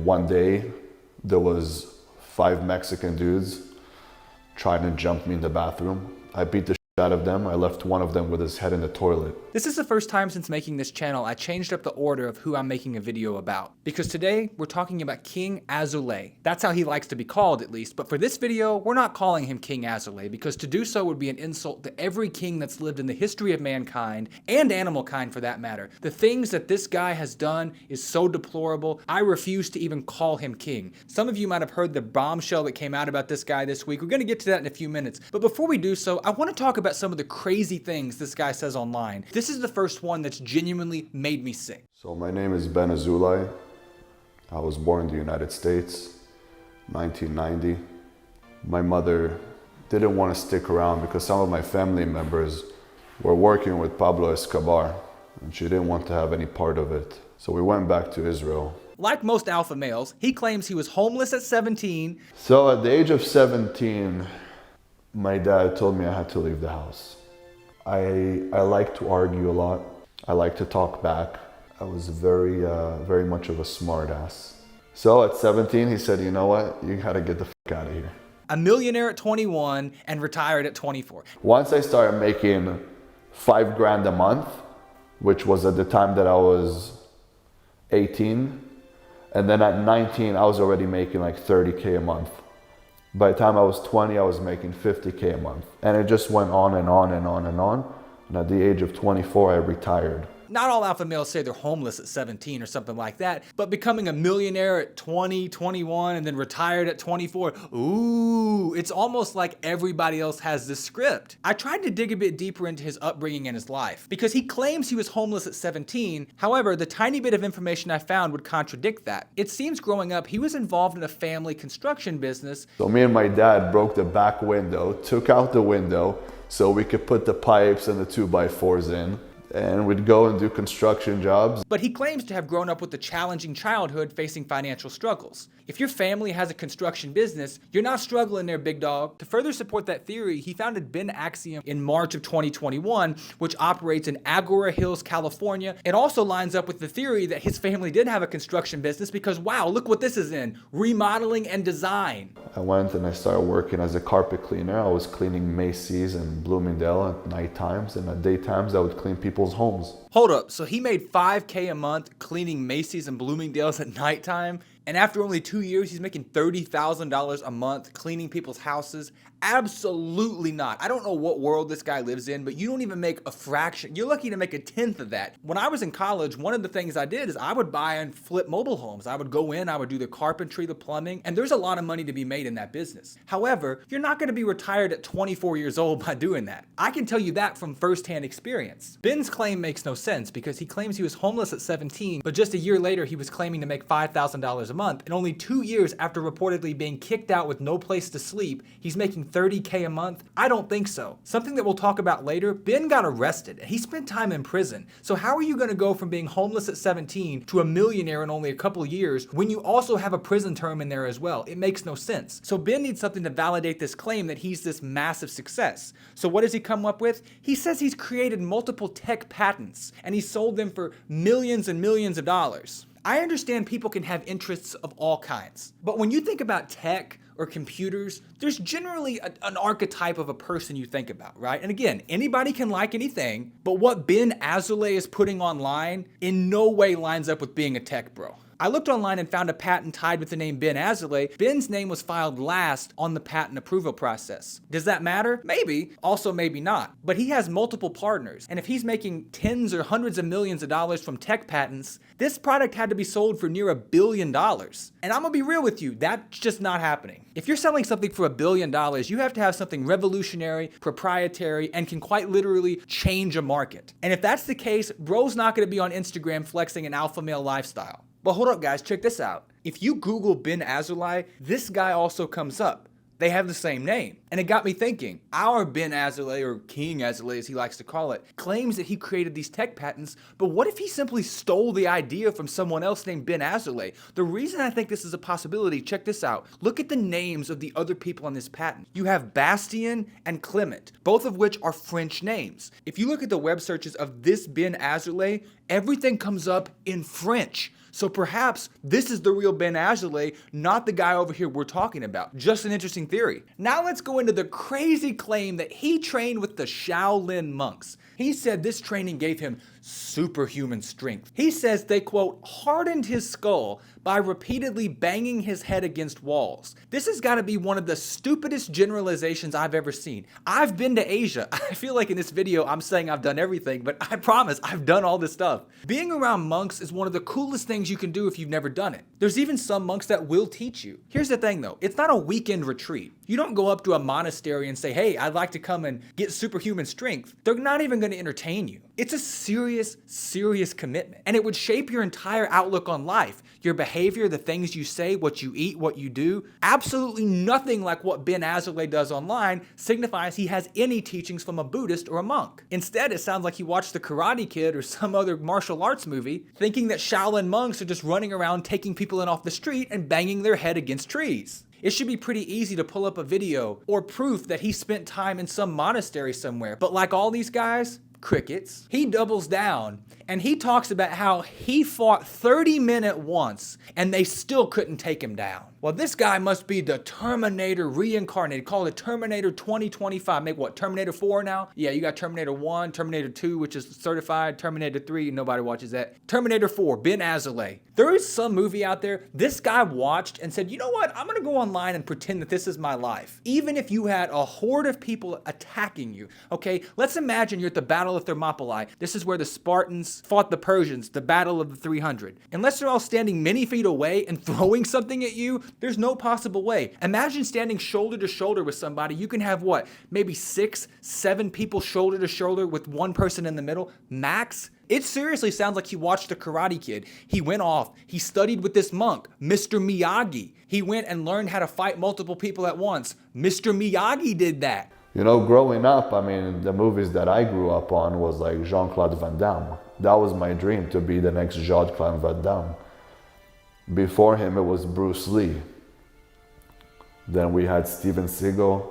one day, there was 5 Mexican dudes trying to jump me in the bathroom. I beat the shit out of them. I left one of them with his head in the toilet. This is the first time since making this channel I changed up the order of who I'm making a video about. Because today, we're talking about King Azoulay. That's how he likes to be called, at least. But for this video, we're not calling him King Azoulay, because to do so would be an insult to every king that's lived in the history of mankind, and animal kind for that matter. The things that this guy has done is so deplorable, I refuse to even call him king. Some of you might have heard the bombshell that came out about this guy this week. We're gonna get to that in a few minutes. But before we do so, I wanna talk about some of the crazy things this guy says online. This is the first one that's genuinely made me sick. So my name is Azoulay. I was born in the United States, 1990. My mother didn't want to stick around because some of my family members were working with Pablo Escobar, and she didn't want to have any part of it. So we went back to Israel. Like most alpha males, he claims he was homeless at 17. So at the age of 17, my dad told me I had to leave the house. I like to argue a lot. I like to talk back. I was very much of a smart ass. So at 17, he said, you know what? You gotta get the fuck out of here. A millionaire at 21 and retired at 24. Once I started making $5 grand a month, which was at the time that I was 18, and then at 19, I was already making like 30K a month. By the time I was 20, I was making 50K a month. And it just went on and on and on and on. And at the age of 24, I retired. Not all alpha males say they're homeless at 17 or something like that, but becoming a millionaire at 20, 21, and then retired at 24, ooh, it's almost like everybody else has this script. I tried to dig a bit deeper into his upbringing and his life, because he claims he was homeless at 17. However, the tiny bit of information I found would contradict that. It seems growing up, he was involved in a family construction business. So me and my dad broke the back window, took out the window so we could put the pipes and the 2x4s in. And we'd go and do construction jobs. But he claims to have grown up with a challenging childhood facing financial struggles. If your family has a construction business, you're not struggling there, big dog. To further support that theory, he founded Ben Axiom in March of 2021, which operates in Agora Hills, California. It also lines up with the theory that his family did have a construction business because, wow, look what this is in, remodeling and design. I went and I started working as a carpet cleaner. I was cleaning Macy's and Bloomingdale at night times, and at daytimes I would clean people's homes. Hold up, so he made $5K a month cleaning Macy's and Bloomingdale's at nighttime? And after only 2 years, he's making $30,000 a month cleaning people's houses? Absolutely not. I don't know what world this guy lives in, but you don't even make a fraction. You're lucky to make a tenth of that. When I was in college, one of the things I did is I would buy and flip mobile homes. I would go in, I would do the carpentry, the plumbing, and there's a lot of money to be made in that business. However, you're not gonna be retired at 24 years old by doing that. I can tell you that from firsthand experience. Ben's claim makes no sense because he claims he was homeless at 17, but just a year later, he was claiming to make $5,000 a month, and only 2 years after reportedly being kicked out with no place to sleep, he's making $30K a month? I don't think so. Something that we'll talk about later, Ben got arrested and he spent time in prison. So how are you gonna go from being homeless at 17 to a millionaire in only a couple years when you also have a prison term in there as well? It makes no sense. So Ben needs something to validate this claim that he's this massive success. So what does he come up with? He says he's created multiple tech patents and he sold them for millions and millions of dollars. I understand people can have interests of all kinds, but when you think about tech or computers, there's generally an archetype of a person you think about, right? And again, anybody can like anything, but what Ben Azoulay is putting online in no way lines up with being a tech bro. I looked online and found a patent tied with the name Ben Azoulay. Ben's name was filed last on the patent approval process. Does that matter? Maybe, also maybe not. But he has multiple partners, and if he's making tens or hundreds of millions of dollars from tech patents, this product had to be sold for near $1 billion. And I'm gonna be real with you, that's just not happening. If you're selling something for $1 billion, you have to have something revolutionary, proprietary, and can quite literally change a market. And if that's the case, bro's not gonna be on Instagram flexing an alpha male lifestyle. But hold up guys, check this out. If you Google Ben Azoulay, this guy also comes up. They have the same name. And it got me thinking, our Ben Azoulay, or King Azoulay as he likes to call it, claims that he created these tech patents, but what if he simply stole the idea from someone else named Ben Azoulay? The reason I think this is a possibility, check this out. Look at the names of the other people on this patent. You have Bastien and Clement, both of which are French names. If you look at the web searches of this Ben Azoulay, everything comes up in French. So perhaps this is the real Ben Azoulay, not the guy over here we're talking about. Just an interesting theory. Now let's go into the crazy claim that he trained with the Shaolin monks. He said this training gave him superhuman strength. He says they, quote, hardened his skull by repeatedly banging his head against walls. This has got to be one of the stupidest generalizations I've ever seen. I've been to Asia. I feel like in this video I'm saying I've done everything, but I promise I've done all this stuff. Being around monks is one of the coolest things you can do if you've never done it. There's even some monks that will teach you. Here's the thing though, it's not a weekend retreat. You don't go up to a monastery and say, hey, I'd like to come and get superhuman strength. They're not even going to entertain you. It's a serious commitment. And it would shape your entire outlook on life, your behavior, the things you say, what you eat, what you do. Absolutely nothing like what Ben Azoulay does online signifies he has any teachings from a Buddhist or a monk. Instead, it sounds like he watched The Karate Kid or some other martial arts movie, thinking that Shaolin monks are just running around taking people in off the street and banging their head against trees. It should be pretty easy to pull up a video or proof that he spent time in some monastery somewhere. But like all these guys, crickets. He doubles down and he talks about how he fought 30 men at once and they still couldn't take him down. Well, this guy must be the Terminator reincarnated. Call it Terminator 2025. Make what, Terminator 4 now? Yeah, you got Terminator 1, Terminator 2, which is certified, Terminator 3, nobody watches that. Terminator 4, Ben Azoulay. There is some movie out there this guy watched and said, you know what, I'm gonna go online and pretend that this is my life. Even if you had a horde of people attacking you, okay? Let's imagine you're at the Battle of Thermopylae. This is where the Spartans fought the Persians, the Battle of the 300. Unless they're all standing many feet away and throwing something at you, there's no possible way. Imagine standing shoulder to shoulder with somebody. You can have what, maybe 6, 7 people shoulder to shoulder with one person in the middle, max. It seriously sounds like he watched The Karate Kid. He went off, he studied with this monk, Mr. Miyagi. He went and learned how to fight multiple people at once. Mr. Miyagi did that. You know, growing up, I mean, the movies that I grew up on was like Jean-Claude Van Damme. That was my dream, to be the next Jean-Claude Van Damme. Before him, it was Bruce Lee. Then we had Steven Seagal,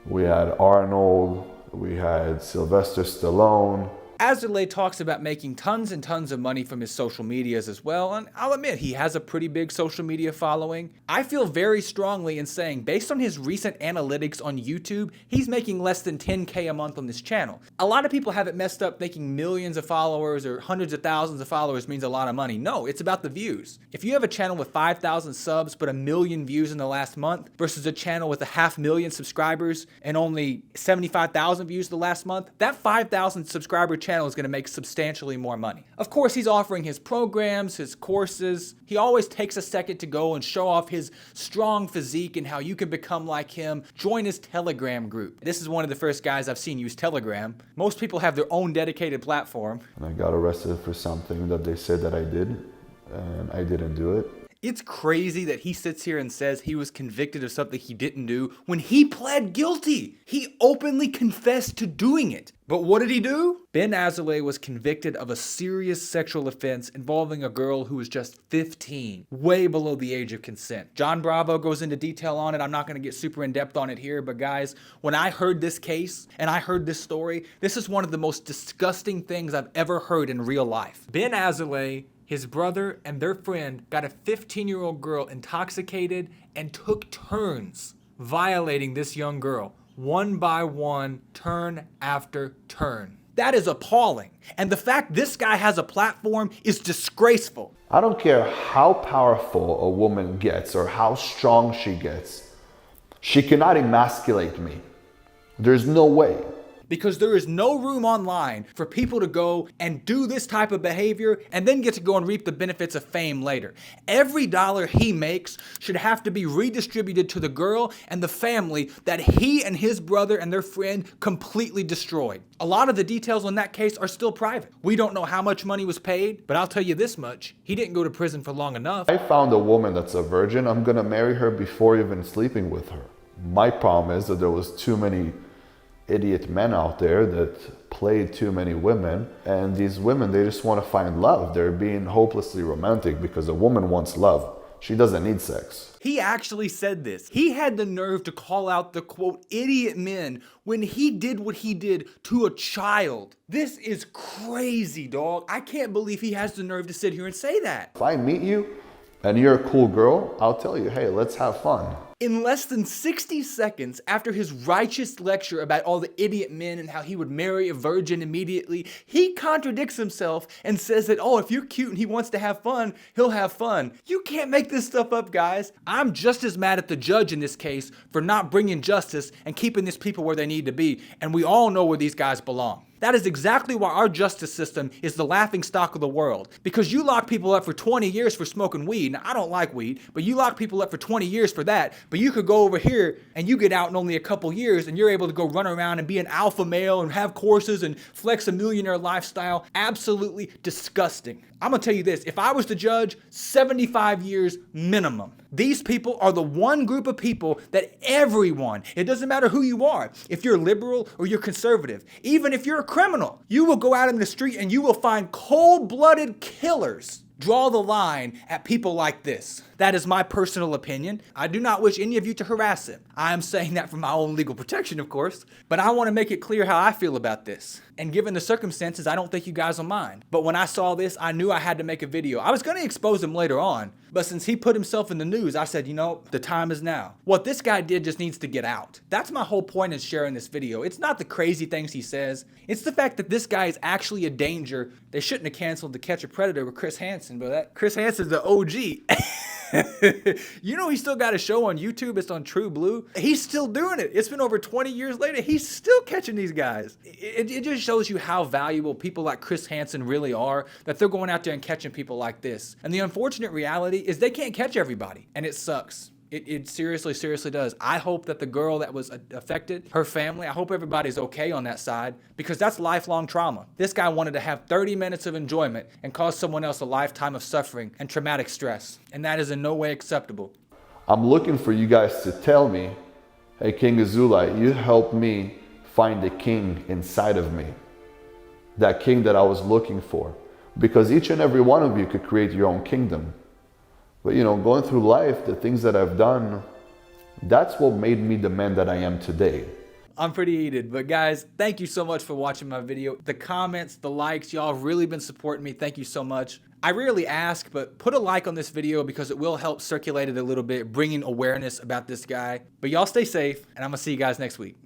we had Arnold, we had Sylvester Stallone. Azoulay talks about making tons and tons of money from his social medias as well, and I'll admit he has a pretty big social media following. I feel very strongly in saying, based on his recent analytics on YouTube, he's making less than 10K a month on this channel. A lot of people have it messed up thinking millions of followers or hundreds of thousands of followers means a lot of money. No, it's about the views. If you have a channel with 5,000 subs but 1 million views in the last month versus a channel with 500,000 subscribers and only 75,000 views the last month, that 5,000 subscriber channel is going to make substantially more money. Of course, he's offering his programs, his courses. He always takes a second to go and show off his strong physique and how you can become like him. Join his Telegram group. This is one of the first guys I've seen use Telegram. Most people have their own dedicated platform. And I got arrested for something that they said that I did, and I didn't do it. It's crazy that he sits here and says he was convicted of something he didn't do when he pled guilty. He openly confessed to doing it. But what did he do? Ben Azoulay was convicted of a serious sexual offense involving a girl who was just 15, way below the age of consent. John Bravo goes into detail on it. I'm not going to get super in depth on it here, but guys, when I heard this case and I heard this story, this is one of the most disgusting things I've ever heard in real life. Ben Azoulay, his brother, and their friend got a 15-year-old girl intoxicated and took turns violating this young girl, one by one, turn after turn. That is appalling. And the fact this guy has a platform is disgraceful. I don't care how powerful a woman gets or how strong she gets. She cannot emasculate me. There's no way. Because there is no room online for people to go and do this type of behavior and then get to go and reap the benefits of fame later. Every dollar he makes should have to be redistributed to the girl and the family that he and his brother and their friend completely destroyed. A lot of the details on that case are still private. We don't know how much money was paid, but I'll tell you this much, he didn't go to prison for long enough. I found a woman that's a virgin. I'm gonna marry her before even sleeping with her. My problem is that there was too many idiot men out there that played too many women, and these women, they just want to find love. They're being hopelessly romantic because a woman wants love. she doesn't need sex. He actually said this. He had the nerve to call out the quote idiot men when he did what he did to a child. This is crazy, dog. I can't believe he has the nerve to sit here and say that. If I meet you and you're a cool girl, I'll tell you, hey, let's have fun. In less than 60 seconds after his righteous lecture about all the idiot men and how he would marry a virgin immediately, he contradicts himself and says that, oh, if you're cute and he wants to have fun, he'll have fun. You can't make this stuff up, guys. I'm just as mad at the judge in this case for not bringing justice and keeping these people where they need to be. And we all know where these guys belong. That is exactly why our justice system is the laughingstock of the world. Because you lock people up for 20 years for smoking weed. Now, I don't like weed, but you lock people up for 20 years for that. But you could go over here and you get out in only a couple years and you're able to go run around and be an alpha male and have courses and flex a millionaire lifestyle. Absolutely disgusting. I'm gonna tell you this, if I was the judge, 75 years minimum. These people are the one group of people that everyone, it doesn't matter who you are, if you're liberal or you're conservative, even if you're a criminal, you will go out in the street and you will find cold-blooded killers. Draw the line at people like this. That is my personal opinion. I do not wish any of you to harass him. I am saying that for my own legal protection, of course, but I want to make it clear how I feel about this. And given the circumstances, I don't think you guys will mind. But when I saw this, I knew I had to make a video. I was going to expose him later on, but since he put himself in the news, I said, you know, the time is now. What this guy did just needs to get out. That's my whole point in sharing this video. It's not the crazy things he says. It's the fact that this guy is actually a danger. They shouldn't have canceled To Catch a Predator with Chris Hansen, but that Chris Hansen's the OG. You know, he's still got a show on YouTube. It's on True Blue. He's still doing it. It's been over 20 years later. He's still catching these guys. It just shows you how valuable people like Chris Hansen really are, that they're going out there and catching people like this. And the unfortunate reality is they can't catch everybody, and it sucks. It seriously does. I hope that the girl that was affected, her family, I hope everybody's okay on that side, because that's lifelong trauma. This guy wanted to have 30 minutes of enjoyment and cause someone else a lifetime of suffering and traumatic stress. And that is in no way acceptable. I'm looking for you guys to tell me, hey, King Azoulay, you helped me find the king inside of me. That king that I was looking for. Because each and every one of you could create your own kingdom. But you know, going through life, the things that I've done, that's what made me the man that I am today. I'm pretty heated, but guys, thank you so much for watching my video. The comments, the likes, y'all have really been supporting me. Thank you so much. I rarely ask, but put a like on this video because it will help circulate it a little bit, bringing awareness about this guy. But y'all stay safe, and I'm gonna see you guys next week.